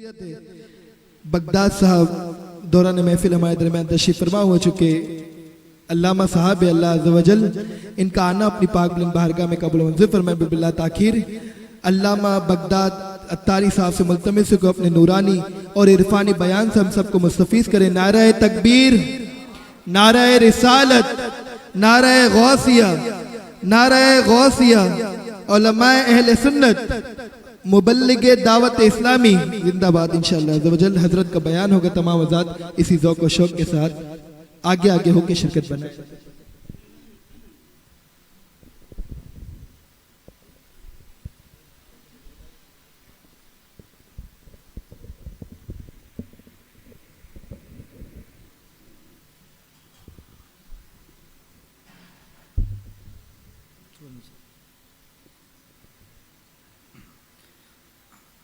Baghdad صاحب دوران محفل ہمارے درمیان تشریف فرما ہو چکے علامہ صاحب اللہ عز و جل ان کا آنا اپنی پاک بلند بارگاہ میں قبول منظور فرمائے باللہ تاخیر علامہ بغداد عطاری صاحب سے ملتمس کو اپنے نورانی اور عرفانی بیان سے ہم سب کو مستفیض کرے۔ نعرہ تکبیر، نعرہ رسالت، نعرہ غوثیہ، نعرہ غوثیہ، علماء اہل سنت، مبلغ دعوت اسلامی زندہ باد انشاءاللہ عز و جل۔ حضرت کا بیان ہوگا، تمام آزاد اسی ذوق و شوق کے ساتھ آگے آگے ہو کے شرکت بنائیں۔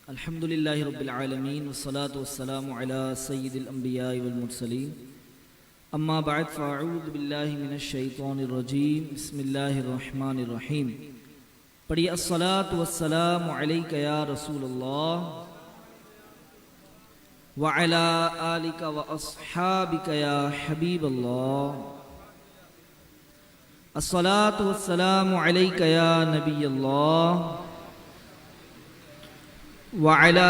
الحمدللہ رب العالمین والصلاة والسلام علی سید الانبیاء والمرسلین، اما بعد فاعوذ باللہ من الشیطان الرجیم، بسم اللہ الرحمن الرحیم۔ پڑھیے الصلاة والسلام علیک یا رسول اللہ وعلی آلک واصحابک یا حبیب اللہ، الصلاة والسلام علیک یا نبی اللہ وعلى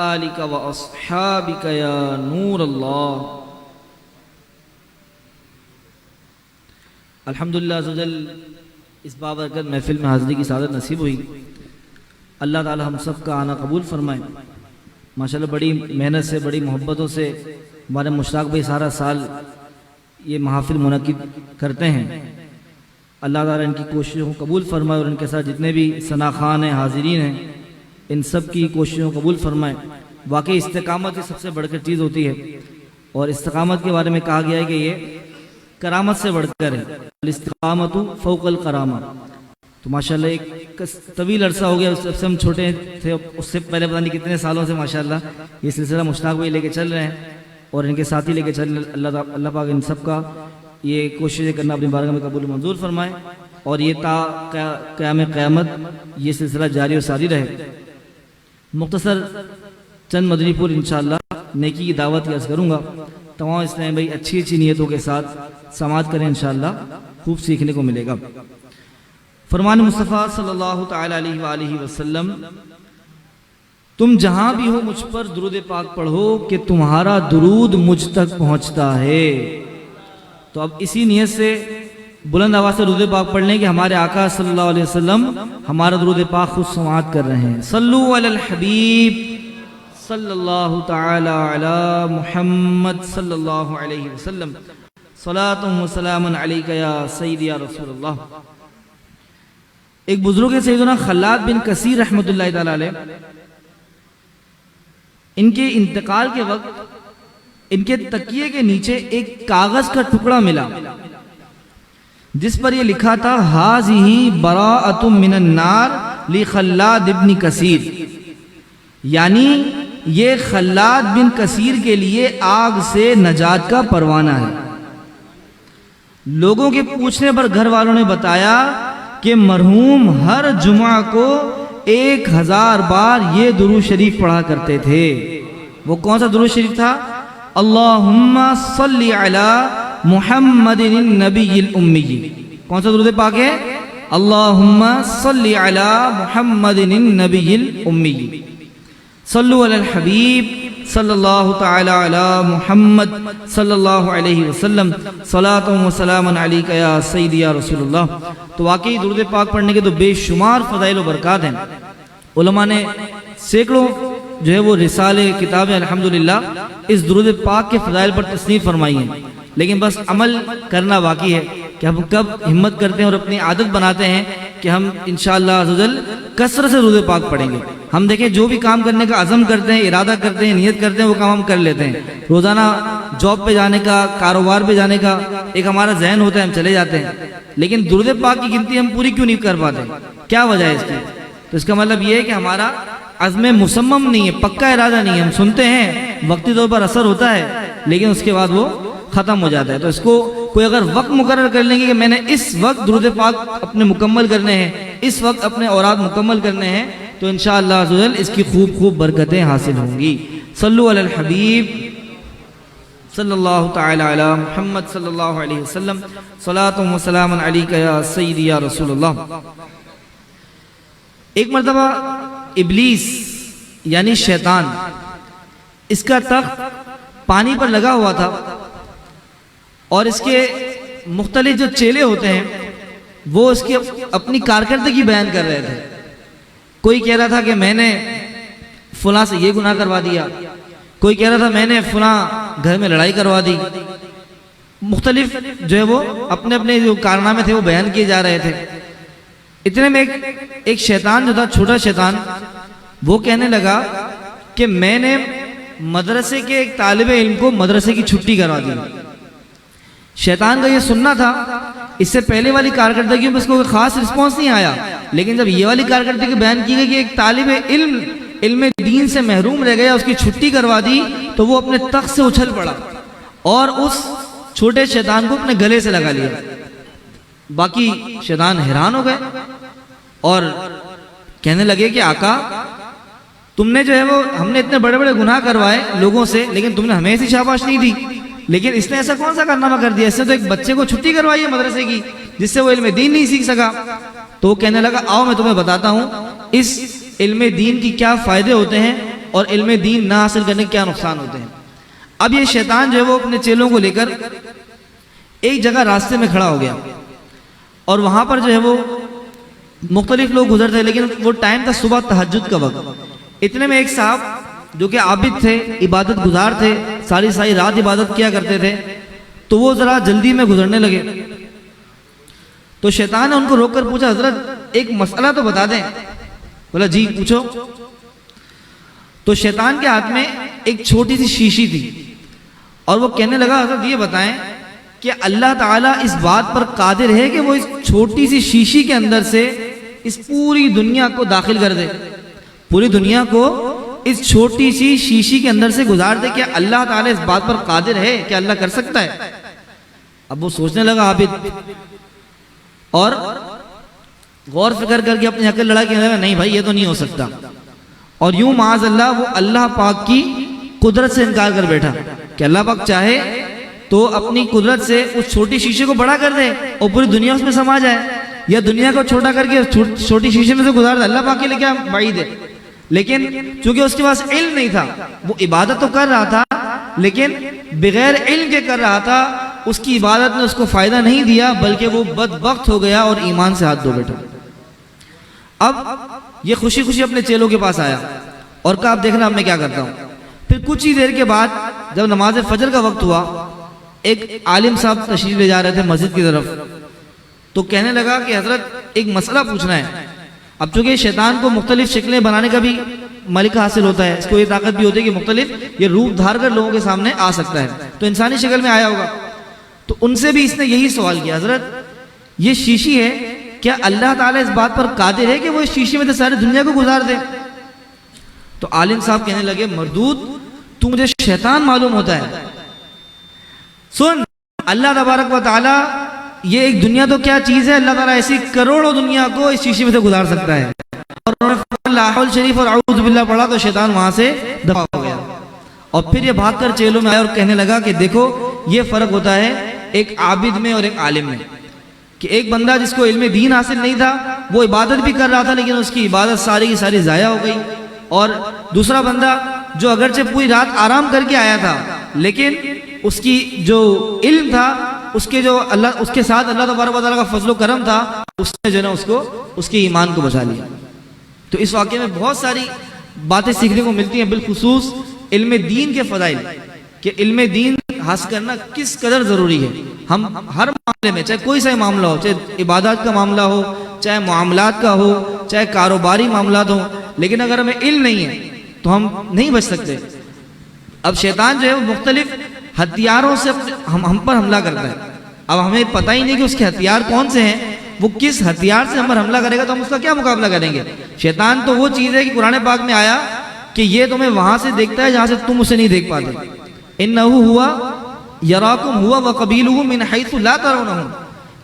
آلك وأصحابك يا نور اللہ۔ الحمدللہ عز و جل اس بابرکت محفل میں حاضری کی سعادت نصیب ہوئی۔ اللہ تعالی ہم سب کا آنا قبول فرمائے۔ ماشاءاللہ بڑی محنت سے، بڑی محبتوں سے ہمارے مشتاق بھائی سارا سال یہ محافل منعقد کرتے ہیں۔ اللہ تعالی ان کی کوششوں کو قبول فرمائے اور ان کے ساتھ جتنے بھی ثنا خوان ہیں، حاضرین ہیں، ان سب کی کوششوں قبول فرمائے۔ واقعی استقامت یہ سب سے بڑھ کر چیز ہوتی ہے، اور استقامت کے بارے میں کہا گیا ہے کہ یہ کرامت سے بڑھ کر ہے، الاستقامت فوق الکرامہ۔ تو ماشاءاللہ ایک طویل عرصہ ہو گیا، جب سے ہم چھوٹے تھے اس سے پہلے پتہ نہیں کتنے سالوں سے ماشاءاللہ یہ سلسلہ مشتاق بھائی لے کے چل رہے ہیں، اور ان کے ساتھی لے کے چل رہے ہیں۔ اللہ پاک ان سب کا یہ کوششیں کرنا اپنی بارگاہ میں قبول منظور فرمائے، اور یہ تا قیام قیامت یہ سلسلہ جاری و ساری رہے۔ مختصر چند مدنی پور انشاءاللہ نیکی کی دعوت عرض کروں گا۔ تمام اسلام بھائی اچھی اچھی نیتوں کے ساتھ سماعت کریں، انشاءاللہ خوب سیکھنے کو ملے گا۔ فرمان مصطفیٰ صلی اللہ تعالی علیہ وآلہ وسلم، تم جہاں بھی ہو مجھ پر درود پاک پڑھو کہ تمہارا درود مجھ تک پہنچتا ہے۔ تو اب اسی نیت سے بلند آواز سے درود پاک پڑھ لیں کہ ہمارے آقا صلی اللہ علیہ وسلم ہمارا درود پاک خود سماعت کر رہے ہیں۔ صلو علی الحبیب صلی اللہ تعالی علی محمد صلی اللہ علیہ وسلم، صلاۃ و سلام علیک یا سیدی یا رسول اللہ۔ ایک بزرگ ہے سیدنا خلاد بن کثیر رحمۃ اللہ تعالی علیہ، ان کے انتقال کے وقت ان کے تکیے کے نیچے ایک کاغذ کا ٹکڑا ملا جس پر یہ لکھا تھا ہذہ براءۃ من النار لخلاد بن کثیر، یعنی یہ خلاد بن کثیر کے لیے آگ سے نجات کا پروانہ ہے۔ لوگوں کے پوچھنے پر گھر والوں نے بتایا کہ مرحوم ہر جمعہ کو 1000 بار یہ درود شریف پڑھا کرتے تھے۔ وہ کون سا درود شریف تھا؟ اللہم صلی علی محمد النبی الامی۔ کون سا درود پاک ہے؟ اللہم صلی علی محمد النبی الامی۔ صلو علی الحبیب صلی اللہ تعالی علی محمد صلی اللہ علیہ وسلم، صلاۃ و سلام علیک یا سیدی یا رسول اللہ۔ تو واقعی درود پاک پڑھنے کے تو بے شمار فضائل و برکات ہیں۔ علماء نے سینکڑوں جو ہے وہ رسالے، کتابیں الحمدللہ اس درود پاک کے فضائل پر تصنیف فرمائی ہیں، لیکن بس عمل کرنا باقی ہے کہ ہم کب ہمت کرتے ہیں اور اپنی عادت بناتے ہیں کہ ہم انشاءاللہ عز و جل کثرت سے درود پاک پڑھیں گے۔ ہم دیکھیں جو بھی کام کرنے کا عزم کرتے ہیں، ارادہ کرتے ہیں، نیت کرتے ہیں، وہ کام ہم کر لیتے ہیں۔ روزانہ جاب پہ جانے کا، کاروبار پہ جانے کا ایک ہمارا ذہن ہوتا ہے، ہم چلے جاتے ہیں، لیکن درود پاک کی گنتی ہم پوری کیوں نہیں کر پاتے؟ کیا وجہ ہے اس کی؟ تو اس کا مطلب یہ ہے کہ ہمارا عزم مصمم نہیں ہے، پکا ارادہ نہیں ہے۔ ہم سنتے ہیں، وقتی طور پر اثر ہوتا ہے، لیکن اس کے بعد وہ ختم ہو جاتا ہے۔ تو اس کو کوئی اگر وقت مقرر کر لیں گے کہ میں نے اس وقت درود پاک اپنے مکمل کرنے ہیں، اس وقت اپنے اوراد مکمل کرنے ہیں، تو انشاءاللہ عز و جل اس کی خوب برکتیں حاصل ہوں گی۔ صلو علی الحبیب صلی اللہ تعالی علی محمد صلی اللہ علیہ وسلم صلاۃ و سلام علیک یا سیدی یا رسول اللہ۔ ایک مرتبہ ابلیس یعنی شیطان، اس کا تخت پانی پر لگا ہوا تھا اور اس کے مختلف جو چیلے ہوتے ہیں وہ اس کی اپنی کارکردگی بیان کر رہے تھے۔ کوئی کہہ رہا تھا کہ میں نے فلاں سے یہ گناہ کروا دیا، کوئی کہہ رہا تھا میں نے فلاں گھر میں لڑائی کروا دی، مختلف جو ہے وہ اپنے اپنے جو کارنامے تھے وہ بیان کیے جا رہے تھے۔ اتنے میں ایک شیطان جو تھا، چھوٹا شیطان، وہ کہنے لگا کہ میں نے مدرسے کے ایک طالب علم کو مدرسے کی چھٹی کروا دی۔ شیطان کا یہ سننا تھا، اس سے پہلے والی کارکردگیوں میں اس کو کوئی خاص رسپانس نہیں آیا، لیکن جب یہ والی کارکردگی بیان کی گئی کہ ایک طالب علم دین سے محروم رہ گیا، اس کی چھٹی کروا دی، تو وہ اپنے تخت سے اچھل پڑا اور اس چھوٹے شیطان کو اپنے گلے سے لگا لیا۔ باقی شیطان حیران ہو گئے اور کہنے لگے کہ آقا تم نے جو ہے وہ، ہم نے اتنے بڑے بڑے گناہ کروائے لوگوں سے لیکن تم نے ہمیں ایسی شاباش نہیں دی، لیکن اس نے ایسا کون سا کارنامہ کر دیا، اس نے تو ایک بچے کو چھٹی کروائی ہے مدرسے کی جس سے وہ علم دین نہیں سیکھ سکا۔ تو وہ کہنے لگا آؤ میں تمہیں بتاتا ہوں اس علم دین کی کیا فائدے ہوتے ہیں اور علم دین نہ حاصل کرنے کے کیا نقصان ہوتے ہیں۔ اب یہ شیطان جو ہے وہ اپنے چیلوں کو لے کر ایک جگہ راستے میں کھڑا ہو گیا اور وہاں پر جو ہے وہ مختلف لوگ گزرتے ہیں، لیکن وہ ٹائم تھا صبح تہجد کا وقت۔ اتنے میں ایک صاحب جو کہ عابد تھے، عبادت گزار تھے، ساری رات عبادت کیا کرتے تھے، تو وہ ذرا جلدی میں گزرنے لگے۔ تو شیطان نے ان کو روک کر پوچھا حضرت ایک مسئلہ تو بتا دیں۔ بولا جی پوچھو۔ تو شیطان کے ہاتھ میں ایک چھوٹی سی شیشی تھی اور وہ کہنے لگا حضرت یہ بتائیں کہ اللہ تعالیٰ اس بات پر قادر ہے کہ وہ اس چھوٹی سی شیشی کے اندر سے اس پوری دنیا کو داخل کر دے، پوری دنیا کو اس چھوٹی سی شیشی کے اندر سے گزار دے؟ کیا اللہ تعالیٰ اس بات پر قادر ہے کہ اللہ کر سکتا ہے؟ اب وہ سوچنے لگا عابد اور غور فکر کر کے اپنی عقل لڑا کے لگا نہیں بھائی یہ تو نہیں ہو سکتا، اور یوں معاذ اللہ وہ اللہ پاک کی قدرت سے انکار کر بیٹھا کہ اللہ پاک چاہے تو اپنی قدرت سے اس چھوٹی شیشے کو بڑا کر دے اور پوری دنیا اس میں سما جائے، یا دنیا کو چھوٹا کر کے چھوٹی شیشے میں سے گزار دے۔ اللہ پاک کے لیے کیا بعید ہے، لیکن چونکہ اس کے پاس علم نہیں تھا، وہ عبادت تو کر رہا تھا لیکن بغیر علم کے کر رہا تھا، اس کی عبادت نے اس کو فائدہ نہیں دیا بلکہ وہ بدبخت ہو گیا اور ایمان سے ہاتھ دھو بیٹھا۔ اب یہ خوشی خوشی اپنے چیلوں کے پاس آیا اور کہا اب دیکھنا اب میں کیا کرتا ہوں۔ پھر کچھ ہی دیر کے بعد جب نماز فجر کا وقت ہوا، ایک عالم صاحب تشریف لے جا رہے تھے مسجد کی طرف، تو کہنے لگا کہ حضرت ایک مسئلہ پوچھنا ہے۔ اب چونکہ شیطان کو مختلف شکلیں بنانے کا بھی ملکہ حاصل ہوتا ہے، اس کو یہ طاقت بھی ہوتی ہے کہ مختلف یہ روپ دھار کر لوگوں کے سامنے آ سکتا ہے، تو انسانی شکل میں آیا ہوگا۔ تو ان سے بھی اس نے یہی سوال کیا حضرت یہ شیشی ہے، کیا اللہ تعالیٰ اس بات پر قادر ہے کہ وہ اس شیشی میں سے ساری دنیا کو گزار دے؟ تو عالم صاحب کہنے لگے مردود تو مجھے شیطان معلوم ہوتا ہے، سن اللہ تبارک و تعالیٰ یہ ایک دنیا تو کیا چیز ہے، اللہ تعالیٰ ایسی کروڑوں دنیا کو اس شیشے میں سے گزار سکتا ہے۔ اور انہوں نے لا حول شریف اور اعوذ باللہ پڑھا تو شیطان وہاں سے دفع ہو گیا، اور پھر یہ بھاگ کر چیلوں میں آیا اور کہنے لگا کہ دیکھو یہ فرق ہوتا ہے ایک عابد میں اور ایک عالم میں، کہ ایک بندہ جس کو علم دین حاصل نہیں تھا وہ عبادت بھی کر رہا تھا لیکن اس کی عبادت ساری کی ساری ضائع ہو گئی، اور دوسرا بندہ جو اگرچہ پوری رات آرام کر کے آیا تھا لیکن اس کی جو علم تھا، اس کے ساتھ اللہ تبارک و تعالیٰ کا فضل و کرم تھا، اس نے جو نا اس کے ایمان کو بچا لیا۔ تو اس واقعے میں بہت ساری باتیں سیکھنے کو ملتی ہیں، بالخصوص علم دین کے فضائل، کہ علم دین حاصل کرنا کس قدر ضروری ہے۔ ہم ہر معاملے میں، چاہے کوئی سا معاملہ ہو، چاہے عبادات کا معاملہ ہو، چاہے معاملات کا ہو، چاہے کاروباری معاملات ہوں، لیکن اگر ہمیں علم نہیں ہے تو ہم نہیں بچ سکتے۔ اب شیطان جو ہے وہ مختلف ہتھیاروں سے ہم پر حملہ کرتا ہے، اب ہمیں پتہ ہی نہیں کہ اس کے ہتھیار کون سے ہیں، وہ کس ہتھیار سے ہم پر حملہ کرے گا تو ہم اس کا کیا مقابلہ کریں گے۔ شیطان تو وہ چیز ہے کہ قرآن پاک میں آیا کہ یہ تمہیں وہاں سے دیکھتا ہے جہاں سے تم اسے نہیں دیکھ پاتے، انہو ہوا یراکم ہوا وقبیلہ من حیث لا ترونہم،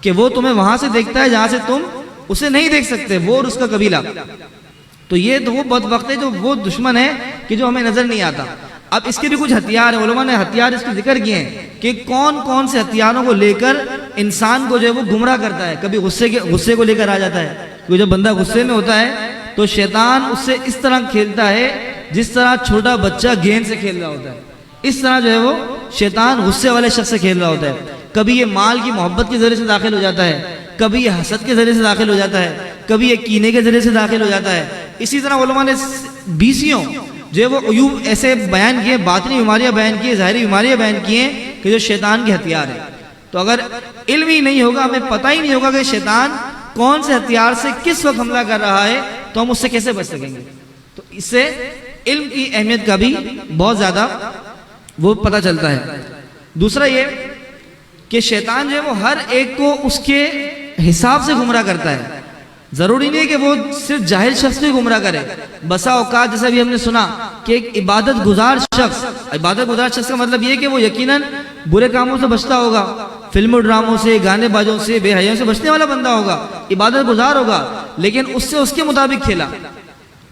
کہ وہ تمہیں وہاں سے دیکھتا ہے جہاں سے تم اسے نہیں دیکھ سکتے، وہ اور اس کا قبیلہ۔ تو یہ تو وہ بدبخت ہے جو وہ دشمن ہے کہ جو ہمیں نظر نہیں آتا۔ اب اس کے بھی کچھ ہتھیار ہیں، علماء نے ہتھیار اس کے ذکر کیے ہیں کہ کون کون سے ہتھیاروں کو لے کر انسان کو جو ہے وہ گمراہ کرتا ہے. کبھی غصے کو لے کر آ جاتا ہے، کیونکہ جب بندہ غصے میں ہوتا ہے تو شیطان اس سے اس طرح کھیلتا ہے جس طرح چھوٹا بچہ گیند سے کھیل رہا ہوتا ہے. اس طرح جو ہے وہ شیطان غصے والے شخص سے کھیل رہا ہوتا ہے. کبھی یہ مال کی محبت کے ذریعے سے داخل ہو جاتا ہے، کبھی یہ حسد کے ذریعے سے داخل ہو جاتا ہے، کبھی یہ کینے کے ذریعے سے داخل ہو جاتا ہے. اسی طرح علماء نے 20 جو ہے وہ عیوب ایسے بیان کیے، باطنی بیماریاں بیان کیے، ظاہری بیماریاں بیان کیے کہ جو شیطان کے ہتھیار ہیں. تو اگر علم ہی نہیں ہوگا، ہمیں پتہ ہی نہیں ہوگا کہ شیطان کون سے ہتھیار سے کس وقت حملہ کر رہا ہے، تو ہم اس سے کیسے بچ سکیں گے؟ تو اس سے علم کی اہمیت کا بھی بہت زیادہ وہ پتہ چلتا ہے. دوسرا یہ کہ شیطان جو ہے وہ ہر ایک کو اس کے حساب سے گمراہ کرتا ہے. ضروری نہیں ہے کہ وہ صرف جاہل شخص کو گمراہ کرے. بسا اوقات جیسا بھی ہم نے سنا کہ ایک عبادت گزار شخص کا مطلب یہ ہے کہ وہ یقیناً برے کاموں سے بچتا ہوگا، فلموں ڈراموں سے، گانے بازوں سے، بے حیاں سے بچنے والا بندہ ہوگا، عبادت گزار ہوگا، لیکن اس سے اس کے مطابق کھیلا.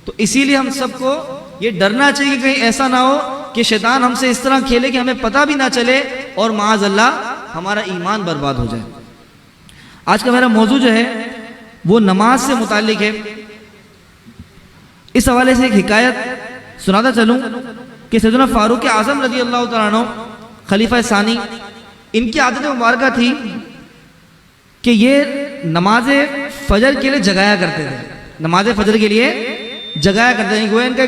تو اسی لیے ہم سب کو یہ ڈرنا چاہیے کہ کہیں ایسا نہ ہو کہ شیطان ہم سے اس طرح کھیلے کہ ہمیں پتہ بھی نہ چلے اور معاذ اللہ ہمارا ایمان برباد ہو جائے. آج کا میرا موضوع جو ہے وہ نماز سے متعلق ہے. اس حوالے سے ایک حکایت سناتا چلوں کہ سیدنا فاروق اعظم رضی اللہ تعالیٰ عنہ خلیفہ ثانی، ان کی عادت مبارکہ تھی کہ یہ نماز فجر کے لیے جگایا کرتے تھے. نماز فجر کے لیے جگایا کرتے ہیں. گویا ان کا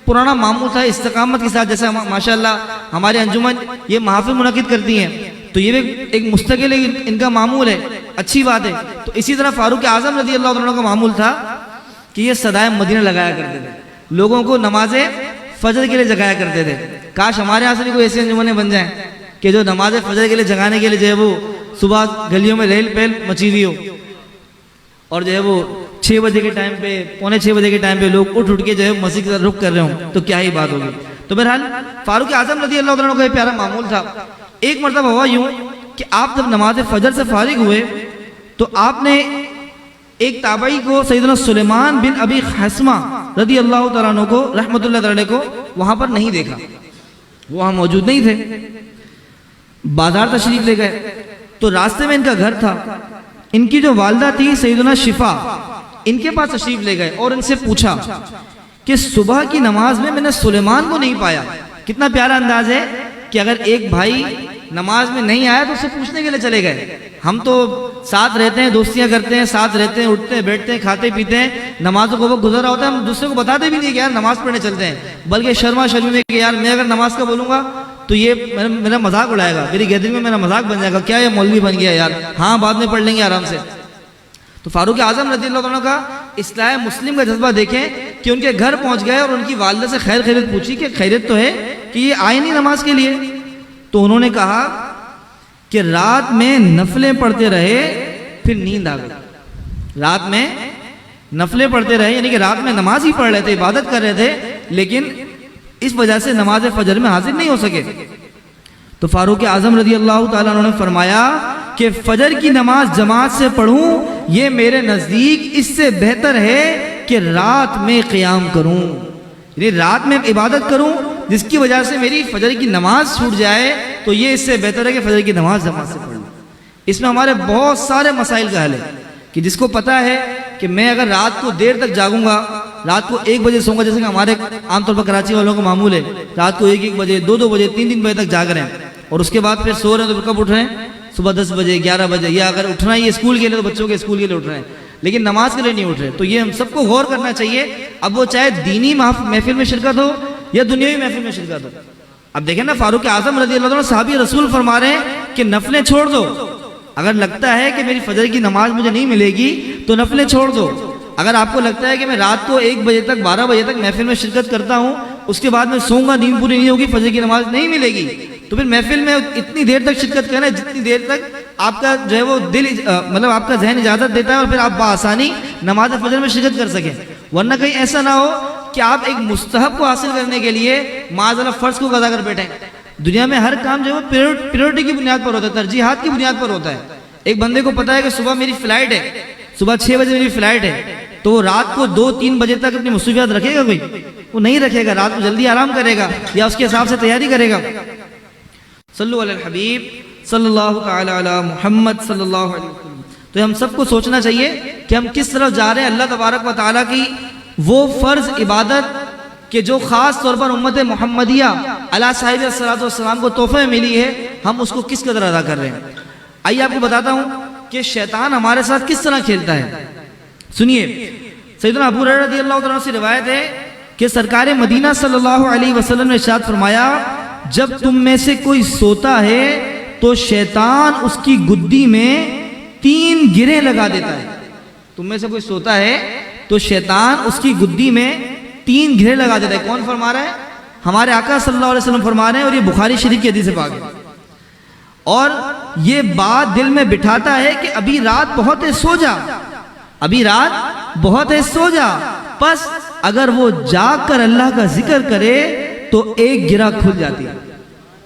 پرانا معمول تھا استقامت کے ساتھ. جیسے ماشاءاللہ ہمارے انجمن یہ محافل منعقد کرتی ہیں تو یہ بھی ایک مستقل ان کا معمول ہے، اچھی بات ہے. تو اسی طرح فاروق اعظم رضی اللہ عنہ کا معمول تھا کہ یہ صدائے مدینہ لگایا کرتے تھے، لوگوں کو نماز فجر کے لیے جگایا کرتے تھے. کاش ہمارے یہاں سے بھی کوئی ایسے انجمنیں بن جائیں کہ جو نماز فجر کے لیے جگانے کے لیے جو ہے وہ صبح گلیوں میں ریل پیل مچی ہوئی ہو، اور جو ہے وہ 6 بجے کے ٹائم پہ، پونے 6 بجے کے ٹائم پہ لوگ اٹھ کے جو ہے مسجد کی طرف رخ کر رہے ہوں، تو کیا ہی بات ہوگی. تو بہرحال فاروق اعظم رضی اللہ عنہ کا یہ پیارا معمول تھا. ایک مرتبہ ہوا یوں کہ آپ جب نماز فجر سے فارغ ہوئے تو آپ نے ایک تابعی کو سیدنا سلیمان بن ابی خصمہ رضی اللہ تعالیٰ عنہ کو رحمۃ اللہ تعالیٰ کو وہاں پر نہیں دیکھا، وہ وہاں موجود نہیں تھے. بازار تشریف لے گئے تو راستے میں ان کا گھر تھا. ان کی جو والدہ تھی سیدنا شفا، ان کے پاس تشریف لے گئے اور ان سے پوچھا کہ صبح کی نماز میں نے سلیمان کو نہیں پایا. کتنا پیارا انداز ہے کہ اگر ایک بھائی نماز میں نہیں آیا تو اسے پوچھنے کے لیے چلے گئے. ہم تو ساتھ رہتے ہیں، دوستیاں کرتے ہیں، ساتھ رہتے ہیں، اٹھتے ہیں، بیٹھتے ہیں، کھاتے پیتے ہیں، نمازوں کو وہ گزر رہا ہوتا ہے، ہم دوسرے کو بتاتے بھی نہیں کہ یار نماز پڑھنے چلتے ہیں، بلکہ شرما شرمی میں کہ یار میں اگر نماز کا بولوں گا تو یہ میرا مذاق اڑائے گا، میری گیدرنگ میں میرا مذاق بن جائے گا، کیا یہ مولوی بن گیا یار، ہاں بعد میں پڑھ لیں گے آرام سے. تو فاروق اعظم رضی اللہ عنہ کا اصلاح مسلم کا جذبہ دیکھیں کہ ان کے گھر پہنچ گئے اور ان کی والدہ سے خیر خیریت پوچھی کہ خیریت تو ہے کہ یہ آئے نہیں نماز کے لیے. تو انہوں نے کہا کہ رات میں نفلیں پڑھتے رہے پھر نیند آ گئی. رات میں نفلیں پڑھتے رہے یعنی کہ رات میں نماز ہی پڑھ رہے تھے، عبادت کر رہے تھے، لیکن اس وجہ سے نماز فجر میں حاضر نہیں ہو سکے. تو فاروق اعظم رضی اللہ تعالیٰ عنہ نے فرمایا کہ فجر کی نماز جماعت سے پڑھوں یہ میرے نزدیک اس سے بہتر ہے کہ رات میں قیام کروں، یعنی رات میں عبادت کروں جس کی وجہ سے میری فجر کی نماز چھوٹ جائے، تو یہ اس سے بہتر ہے کہ فجر کی نماز جماعت سے پڑھوں. اس میں ہمارے بہت سارے مسائل کا حل ہے کہ جس کو پتا ہے کہ میں اگر رات کو دیر تک جاگوں گا، رات کو 1 بجے سوؤں گا، جیسے کہ ہمارے عام طور پر کراچی والوں کو معمول ہے رات کو 1 بجے 2 بجے 3 بجے تک جاگ رہے ہیں، اور اس کے بعد پھر سو رہے ہیں. تو کب اٹھ رہے ہیں؟ صبح 10 بجے 11 بجے، یا اگر اٹھنا ہی اسکول کے لیے تو بچوں کے اسکول کے لیے اٹھ رہے ہیں، لیکن نماز کے لیے نہیں اٹھ رہے. تو یہ ہم سب کو غور کرنا چاہیے، اب وہ چاہے دینی محفل میں شرکت ہو یا دنیاوی محفل میں شرکت ہو. اب دیکھیں نا فاروق اعظم رضی اللہ عنہ صحابی رسول فرما رہے ہیں کہ نفلیں چھوڑ دو. اگر لگتا ہے کہ میری فجر کی نماز مجھے نہیں ملے گی تو نفلیں چھوڑ دو. اگر آپ کو لگتا ہے کہ میں رات کو 1 بجے تک 12 بجے تک محفل میں شرکت کرتا ہوں، اس کے بعد میں سوؤں گا، نیند پوری نہیں ہوگی، فجر کی نماز نہیں ملے گی، تو پھر محفل میں اتنی دیر تک شرکت کرنا ہے جتنی دیر تک آپ کا جو ہے وہ دل مطلب آپ کا ذہن اجازت دیتا ہے، اور پھر آپ بآسانی نماز فجر میں شرکت کر سکیں. ورنہ کہیں ایسا نہ ہو کہ آپ ایک مستحب کو حاصل کرنے کے لیے معاذ اللہ فرض کو قضا کر بیٹھیں. دنیا میں ہر کام جو ہے وہ پریورٹی کی بنیاد پر ہوتا ہے، ترجیحات کی بنیاد پر ہوتا ہے. ایک بندے کو پتا ہے کہ صبح میری فلائٹ ہے، صبح 6 بجے میری فلائٹ ہے، تو وہ رات کو 2-3 بجے تک اپنی مصروفیات رکھے گا کوئی؟ وہ نہیں رکھے گا، رات کو جلدی آرام کرے گا یا اس کے حساب سے تیاری کرے گا۔ صلو علی الحبیب صلی اللہ تعالی علی محمد صلی اللہ علیہ وسلم۔ تو ہم سب کو سوچنا چاہیے کہ ہم کس طرف جا رہے ہیں۔ اللہ تبارک و تعالیٰ کی وہ فرض عبادت کہ جو خاص طور پر امت محمدیہ علی صاحب الصلاۃ والسلام کو تحفے میں ملی ہے، ہم اس کو کس قدر ادا کر رہے ہیں۔ آئیے آپ کو بتاتا ہوں کہ شیطان ہمارے ساتھ کس طرح کھیلتا ہے۔ سنیے، سیدنا ابو ہریرہ رضی اللہ عنہ سے روایت ہے کہ سرکار مدینہ صلی اللہ علیہ وسلم نے ارشاد فرمایا، جب تم میں سے کوئی سوتا ہے تو شیطان اس کی گدی میں 3 گرے لگا دیتا ہے۔ تم میں سے کوئی سوتا ہے تو شیطان اس کی گدی میں 3 گرے لگا دیتا ہے۔ کون فرما رہا ہے؟ ہمارے آقا صلی اللہ علیہ وسلم فرما رہے ہیں، اور یہ بخاری شریف کی حدیث پاک ہے۔ اور یہ بات دل میں بٹھاتا ہے کہ ابھی رات بہت ہے، سو جا، ابھی رات بہت ہے، سو جا۔ پس اگر وہ جاگ کر اللہ کا ذکر کرے تو 1 گرہ کھل جاتی ہے۔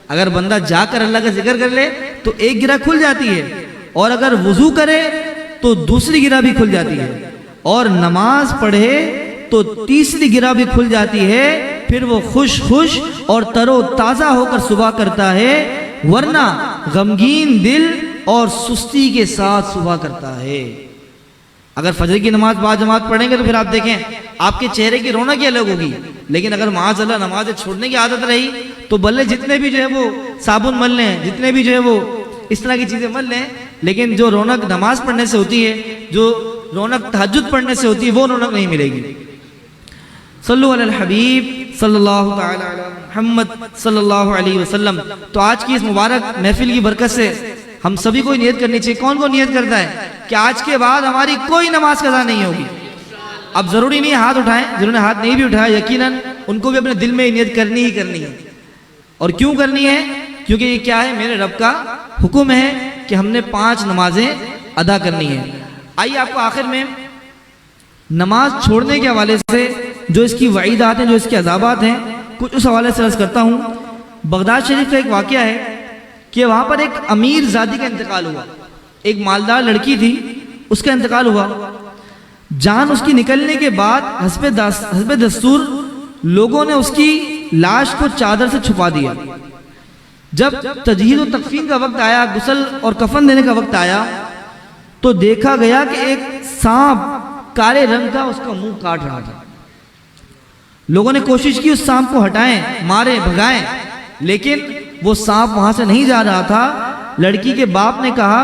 اگر بندہ جاگ کر اللہ کا ذکر کر لے تو 1 گرہ کھل جاتی ہے، اور اگر وضو کرے تو دوسری گرہ بھی کھل جاتی ہے، اور نماز پڑھے تو تیسری گرہ بھی کھل جاتی ہے۔ پھر وہ خوش اور تر و تازہ ہو کر صبح کرتا ہے، ورنہ غمگین دل اور سستی کے ساتھ صبح کرتا ہے۔ اگر فجر کی نماز با جماعت پڑھیں گے تو پھر آپ دیکھیں آپ کے چہرے کی رونق ہی الگ ہوگی، لیکن اگر معاذ اللہ نماز چھوڑنے کی عادت رہی تو بلے جتنے بھی جو ہے وہ صابن مل لیں، جتنے بھی جو ہے وہ اس طرح کی چیزیں مل لیں، لیکن جو رونق نماز پڑھنے سے ہوتی ہے، جو رونق تہجد پڑھنے سے ہوتی ہے، وہ رونق نہیں ملے گی۔ صلو علی الحبیب صلی اللہ تعالی علی محمد صلی اللہ علیہ وسلم۔ تو آج کی اس مبارک محفل کی برکت سے ہم سبھی کو نیت کرنی چاہیے۔ کون کو نیت کرتا ہے کہ آج کے بعد ہماری کوئی نماز قضا نہیں ہوگی؟ اب ضروری نہیں ہے ہاتھ اٹھائیں، جنہوں نے ہاتھ نہیں بھی اٹھایا یقیناً ان کو بھی اپنے دل میں نیت کرنی ہی کرنی ہے۔ اور کیوں کرنی ہے؟ کیونکہ یہ کیا ہے؟ میرے رب کا حکم ہے کہ ہم نے 5 نمازیں ادا کرنی ہے۔ آئیے آپ کو آخر میں نماز چھوڑنے کے حوالے سے جو اس کی وعیدات ہیں، جو اس کے عذابات ہیں، کچھ اس حوالے سے عرض کرتا ہوں۔ بغداد شریف کا ایک واقعہ ہے کہ وہاں پر ایک امیر زادی کا انتقال ہوا، ایک مالدار لڑکی تھی، اس کا انتقال ہوا۔ جان اس کی نکلنے کے بعد حسب دستور لوگوں نے اس کی لاش کو چادر سے چھپا دیا۔ جب تجہیز و تکفین کا وقت آیا، غسل اور کفن دینے کا وقت آیا، تو دیکھا گیا کہ ایک سانپ کالے رنگ کا اس کا منہ کاٹ رہا تھا۔ لوگوں نے کوشش کی اس سانپ کو ہٹائیں، مارے، بھگائیں، لیکن وہ سانپ وہاں سے نہیں جا رہا تھا۔ لڑکی کے باپ نے کہا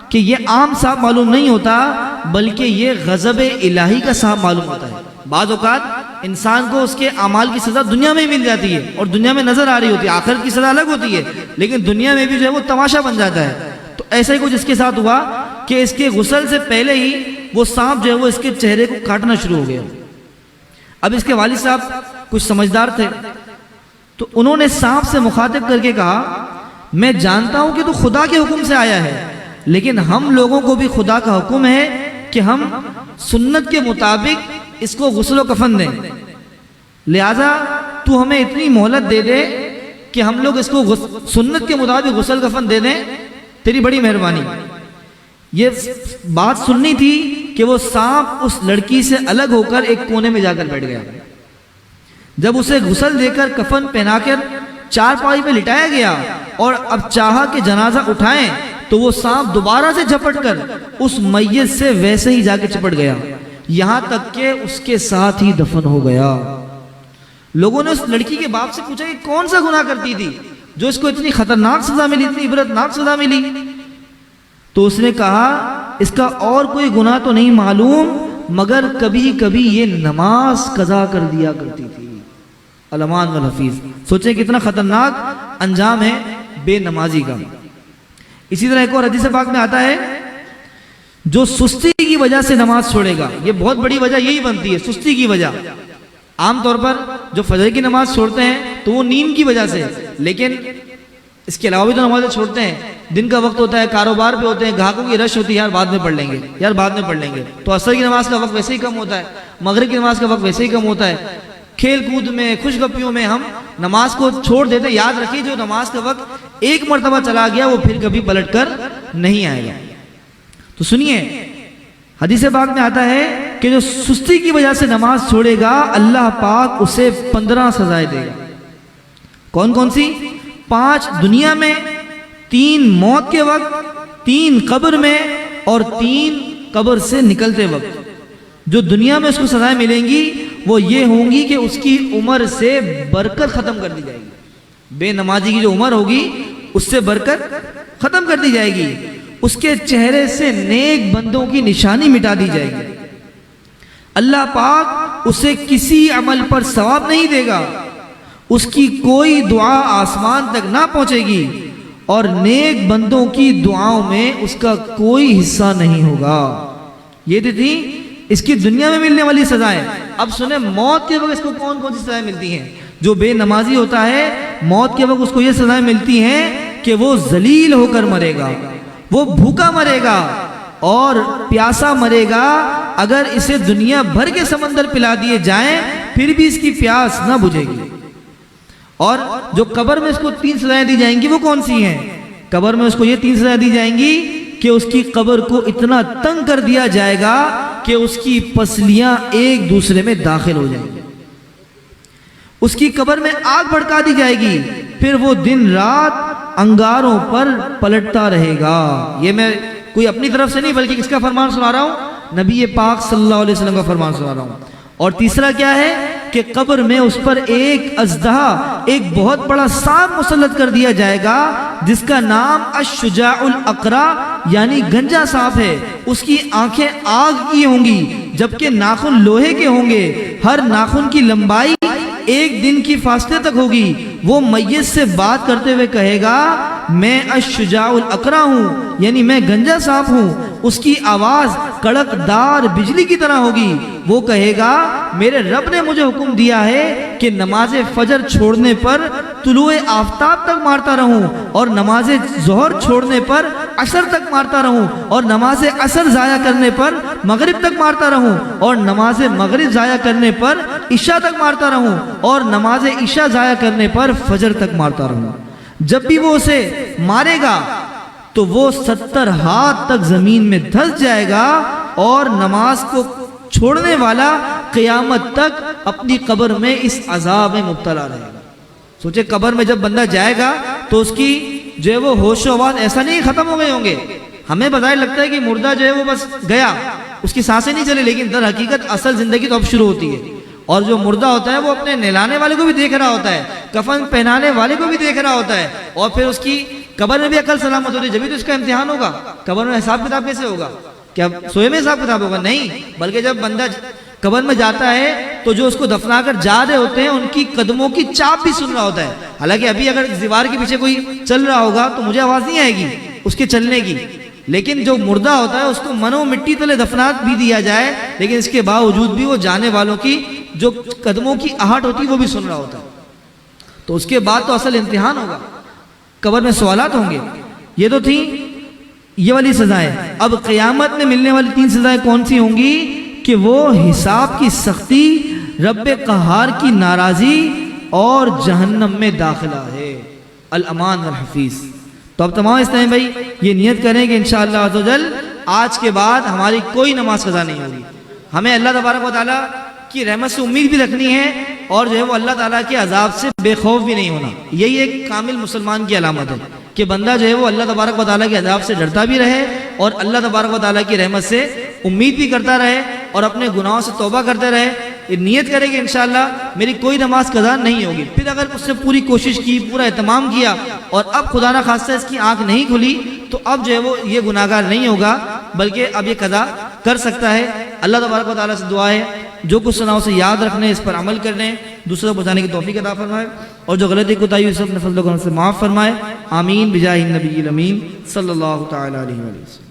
کہ یہ عام سانپ معلوم نہیں ہوتا، بلکہ یہ غضب الہی کا سانپ معلوم ہوتا ہے۔ بعض اوقات انسان کو اس کے اعمال کی سزا دنیا میں مل جاتی ہے اور دنیا میں نظر آ رہی ہوتی ہے، آخرت کی سزا الگ ہوتی ہے، لیکن دنیا میں بھی جو ہے وہ تماشا بن جاتا ہے۔ تو ایسا ہی کچھ اس کے ساتھ ہوا کہ اس کے غسل سے پہلے ہی وہ سانپ جو ہے وہ اس کے چہرے کو کاٹنا شروع ہو گیا۔ اب اس کے والد صاحب کچھ سمجھدار تھے، تو انہوں نے سانپ سے مخاطب کر کے کہا، میں جانتا ہوں کہ تو خدا کے حکم سے آیا ہے، لیکن ہم لوگوں کو بھی خدا کا حکم ہے کہ ہم سنت کے مطابق اس کو غسل و کفن دیں، لہذا تو ہمیں اتنی مہلت دے دے کہ ہم لوگ اس کو سنت کے مطابق غسل کفن دے دیں، تیری بڑی مہربانی۔ یہ بات سننی تھی کہ وہ سانپ اس لڑکی سے الگ ہو کر ایک کونے میں جا کر بیٹھ گیا۔ جب اسے غسل دے کر کفن پہنا کر چارپائی پہ لٹایا گیا اور اب چاہا کہ جنازہ اٹھائیں، تو وہ سانپ دوبارہ سے جھپٹ کر اس میت سے ویسے ہی جا کے چپٹ گیا، یہاں تک کہ اس کے ساتھ ہی دفن ہو گیا۔ لوگوں نے اس لڑکی کے باپ سے پوچھا کہ کون سا گناہ کرتی تھی جو اس کو اتنی خطرناک سزا ملی، اتنی عبرتناک سزا ملی؟ تو اس نے کہا اس کا اور کوئی گناہ تو نہیں معلوم، مگر کبھی کبھی یہ نماز قضا کر دیا کرتی تھی۔ علمان والحفیظ، سوچیں کتنا خطرناک انجام ہے بے نمازی کا۔ اسی طرح ایک اور حدیث پاک میں آتا ہے، جو سستی کی وجہ سے نماز چھوڑے گا، یہ بہت بڑی وجہ یہی بنتی ہے، سستی کی وجہ۔ عام طور پر جو فجر کی نماز چھوڑتے ہیں تو وہ نیند کی وجہ سے، لیکن اس کے علاوہ بھی تو نمازیں چھوڑتے ہیں، دن کا وقت ہوتا ہے، کاروبار پہ ہوتے ہیں، گاہکوں کی رش ہوتی ہے، یار بعد میں پڑھ لیں گے، یار بعد میں پڑھ لیں گے، تو عصر کی نماز کا وقت ویسے ہی کم ہوتا ہے، مغرب کی نماز کا وقت ویسے ہی کم ہوتا ہے، کھیل کود میں، خوش گپیوں میں ہم نماز کو چھوڑ دیتے۔ یاد رکھیے جو نماز کا وقت ایک مرتبہ چلا گیا وہ پھر کبھی پلٹ کر نہیں آئے گا۔ تو سنیے، حدیث پاک میں آتا ہے کہ جو سستی کی وجہ سے نماز چھوڑے گا اللہ پاک اسے 15 سزائیں دے گا. کون کون سی؟ 5 دنیا میں، 3 موت کے وقت، 3 قبر میں، اور 3 قبر سے نکلتے وقت. جو دنیا میں اس کو سزائیں ملیں گی وہ یہ ہوں گی کہ اس کی عمر سے برکت ختم کر دی جائے گی. بے نمازی کی جو عمر ہوگی اس سے برکت ختم کر دی جائے گی. اس کے چہرے سے نیک بندوں کی نشانی مٹا دی جائے گی. اللہ پاک اسے کسی عمل پر ثواب نہیں دے گا. اس کی کوئی دعا آسمان تک نہ پہنچے گی اور نیک بندوں کی دعاؤں میں اس کا کوئی حصہ نہیں ہوگا. یہ تھی اس کی دنیا میں ملنے والی سزائیں. اب سنیں موت کے وقت اس کو کون کون سی سزائیں ملتی ہیں. جو بے نمازی ہوتا ہے موت کے وقت اس کو یہ سزائیں ملتی ہیں کہ وہ ذلیل ہو کر مرے گا، وہ بھوکا مرے گا اور پیاسا مرے گا. اگر اسے دنیا بھر کے سمندر پلا دیے جائیں پھر بھی اس کی پیاس نہ بجھے گی. اور جو قبر میں اس کو 3 سزائیں دی جائیں گی وہ کون سی ہیں؟ قبر میں اس کو یہ 3 سزائیں دی جائیں گی کہ اس کی قبر کو اتنا تنگ کر دیا جائے گا کہ اس کی پسلیاں ایک دوسرے میں داخل ہو جائیں گی. اس کی قبر میں آگ بھڑکا دی جائے گی، پھر وہ دن رات انگاروں پر پلٹتا رہے گا. یہ میں کوئی اپنی طرف سے نہیں بلکہ کس کا فرمان سنا رہا ہوں؟ نبی پاک صلی اللہ علیہ وسلم کا فرمان سنا رہا ہوں. اور تیسرا کیا ہے کہ قبر میں اس پر ایک اژدہا، ایک بہت بڑا سانپ مسلط کر دیا جائے گا جس کا نام الشجاع الاقرع یعنی گنجا سانپ ہے. اس کی آنکھیں آگ کی ہوں گی جبکہ ناخن لوہے کے ہوں گے. ہر ناخن کی لمبائی 1 دن کی فاصلے تک ہوگی. وہ میت سے بات کرتے ہوئے کہے گا میں الشجاع الاقرع ہوں یعنی میں گنجا سانپ ہوں. اس کی آواز کڑک دار بجلی کی طرح ہوگی. وہ کہے گا میرے رب نے مجھے حکم دیا ہے کہ نماز فجر چھوڑنے پر طلوع آفتاب تک مارتا رہوں اور نماز ظہر چھوڑنے پر عصر تک مارتا رہوں اور نماز عصر ضائع کرنے پر مغرب تک مارتا رہوں اور نماز مغرب ضائع کرنے پر عشاء تک مارتا رہوں اور نماز عشاء ضائع کرنے پر فجر تک مارتا رہوں. جب بھی وہ اسے مارے گا تو وہ 70 ہاتھ تک زمین میں دھس جائے گا اور نماز کو چھوڑنے والا قیامت تک اپنی قبر میں اس عذاب میں مبتلا رہے گا. سوچے قبر میں جب بندہ جائے گا تو اس کی جو ہے وہ ہوش و آواز ایسا نہیں ختم ہو گئے ہوں گے. ہمیں بظاہر لگتا ہے کہ مردہ جو ہے وہ بس گیا، اس کی سانسیں نہیں چلے، لیکن در حقیقت اصل زندگی تو اب شروع ہوتی ہے. اور جو مردہ ہوتا ہے وہ اپنے نہلانے والے کو بھی دیکھ رہا ہوتا ہے، کفن پہنانے والے کو بھی دیکھ رہا ہوتا ہے، اور پھر اس کی قبر میں بھی عقل سلامت ہوتی ہے. جبھی تو اس کا امتحان ہوگا. قبر میں حساب کتاب کیسے ہوگا؟ کیا سوئے میں حساب کتاب ہوگا؟ نہیں، بلکہ جب بندہ قبر میں جاتا ہے تو جو اس کو دفنا کر جا رہے ہوتے ہیں ان کی قدموں کی چاپ بھی سن رہا ہوتا ہے. حالانکہ ابھی اگر دیوار کے پیچھے کوئی چل رہا ہوگا تو مجھے آواز نہیں آئے گی اس کے چلنے کی، لیکن جو مردہ ہوتا ہے اس کو منو مٹی تلے دفنات بھی دیا جائے لیکن اس کے باوجود بھی وہ جانے والوں کی جو قدموں کی آہٹ ہوتی ہے وہ بھی سن رہا ہوتا ہے. تو اس کے بعد تو اصل امتحان ہوگا، قبر میں سوالات ہوں گے. یہ تو تھی یہ والی سزائیں. اب قیامت میں ملنے والی 3 سزائیں کون سی ہوں گی؟ کہ وہ حساب کی سختی، رب قہار کی ناراضی اور جہنم میں داخلہ ہے. الامان والحفیظ. تو اب تمام اسلام بھائی یہ نیت کریں کہ انشاءاللہ عز و جل آج کے بعد ہماری کوئی نماز قضا نہیں ہوگی. ہمیں اللہ تبارک و تعالیٰ کی رحمت سے امید بھی رکھنی ہے اور جو ہے وہ اللہ تعالیٰ کے عذاب سے بے خوف بھی نہیں ہونا. یہی ایک کامل مسلمان کی علامت ہے کہ بندہ جو ہے وہ اللہ تبارک و تعالیٰ کے عذاب سے ڈرتا بھی رہے اور اللہ تبارک و تعالیٰ کی رحمت سے امید بھی کرتا رہے اور اپنے گناہوں سے توبہ کرتے رہے. نیت کرے کہ انشاءاللہ میری کوئی نماز قضا نہیں ہوگی. پھر اگر اس نے پوری کوشش کی، پورا اہتمام کیا اور اب خدا نہ خواستہ اس کی آنکھ نہیں کھلی تو اب جو ہے وہ یہ گناہگار نہیں ہوگا بلکہ اب یہ قضا کر سکتا ہے. اللہ تبارک و تعالیٰ سے دعا ہے جو کچھ سنا اسے یاد رکھنے، اس پر عمل کرنے، دوسروں کو بتانے کی توفیق عطا فرمائے اور جو غلطی کوتاہی ہوئی سب اپنے فضل و کرم سے معاف فرمائے. آمین بجاہ النبی الامین صلی اللہ تعالی علیہ وسلم.